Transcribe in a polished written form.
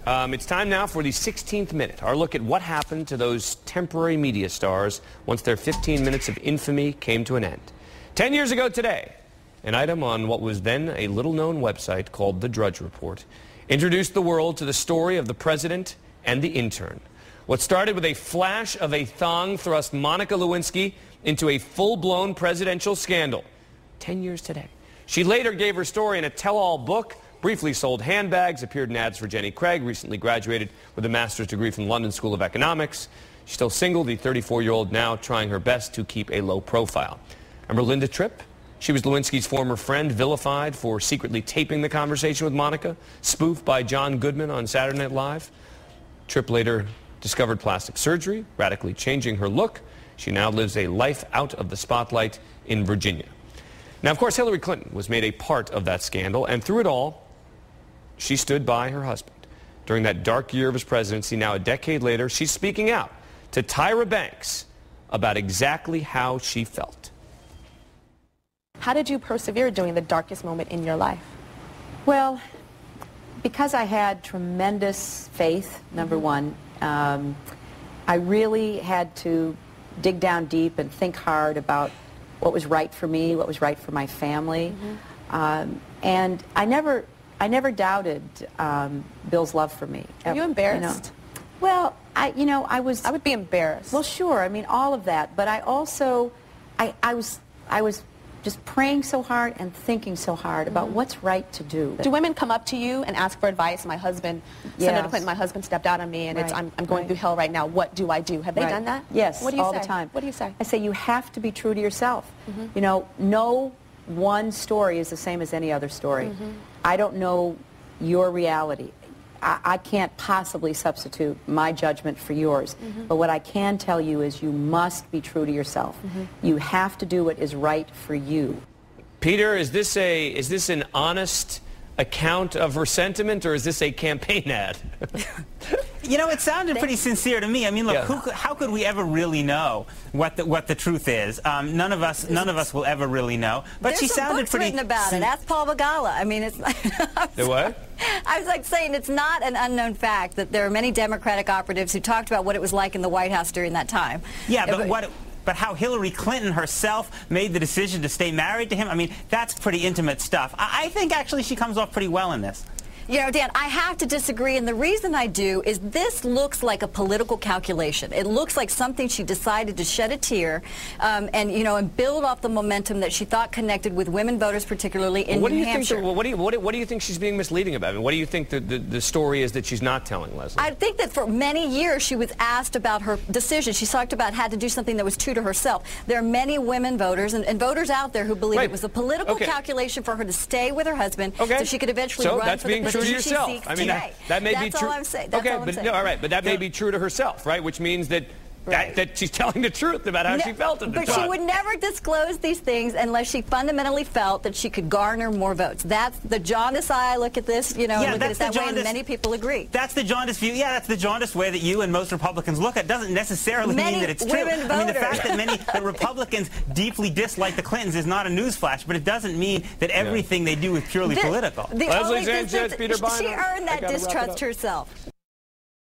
It's time now for the 16th minute, our look at what happened to those temporary media stars once their 15 minutes of infamy came to an end. 10 years ago today, an item on what was then a little-known website called The Drudge Report introduced the world to the story of the president and the intern. What started with a flash of a thong thrust Monica Lewinsky into a full-blown presidential scandal. 10 years today. She later gave her story in a tell-all book, briefly sold handbags, appeared in ads for Jenny Craig, recently graduated with a master's degree from the London School of Economics. She's still single, the 34-year-old now trying her best to keep a low profile. Remember Linda Tripp? She was Lewinsky's former friend, vilified for secretly taping the conversation with Monica, spoofed by John Goodman on Saturday Night Live. Tripp later discovered plastic surgery, radically changing her look. She now lives a life out of the spotlight in Virginia. Now, of course, Hillary Clinton was made a part of that scandal, and through it all, she stood by her husband. During that dark year of his presidency, now a decade later, she's speaking out to Tyra Banks about exactly how she felt. How did you persevere during the darkest moment in your life? Well, because I had tremendous faith, number one, I really had to dig down deep and think hard about what was right for me, what was right for my family. And I never doubted Bill's love for me. Are you embarrassed? Well, I would be embarrassed. Well, sure. I mean, all of that. But I also, I was just praying so hard and thinking so hard about what's right to do. Do women come up to you and ask for advice? My husband, Senator Clinton, my husband stepped out on me, and I'm going through hell right now. What do I do? Have they done that? Yes, what do you all say? the time. What do you say? I say you have to be true to yourself. You know, no one story is the same as any other story. I don't know your reality. I can't possibly substitute my judgment for yours. But what I can tell you is you must be true to yourself. You have to do what is right for you. Peter, is this an honest account of her sentiment, or is this a campaign ad? You know, it sounded pretty sincere to me. I mean, look, how could we ever really know what the truth is? None of us will ever really know. But she sounded pretty. Written about it. Ask Paul Begala. I mean, it's. The what? I was like saying it's not an unknown fact that there are many Democratic operatives who talked about what it was like in the White House during that time. Yeah, but how Hillary Clinton herself made the decision to stay married to him, I mean, that's pretty intimate stuff. I think actually she comes off pretty well in this. You know, Dan, I have to disagree, and the reason I do is this looks like a political calculation. It looks like something she decided to shed a tear and build off the momentum that she thought connected with women voters, particularly in New Hampshire. What do you think she's being misleading about? I mean, what do you think the story is that she's not telling, Leslie? I think that for many years she was asked about her decision. She talked about had to do something that was true to herself. There are many women voters and voters out there who believe it was a political calculation for her to stay with her husband so she could eventually run for the position. True to yourself. I mean, that may be true. That's all I'm saying. All right, but that may be true to herself, right? Which means that that she's telling the truth about how she felt at the time. But she would never disclose these things unless she fundamentally felt that she could garner more votes. That's the jaundiced eye I look at this, you know, and look at it that way, and many people agree. That's the jaundiced view. Yeah, that's the jaundiced way that you and most Republicans look at it. Doesn't necessarily mean that it's true. I mean, the fact that many Republicans deeply dislike the Clintons is not a newsflash, but it doesn't mean that everything they do is purely political. Leslie Sanchez, Peter Bynum. She earned that distrust herself.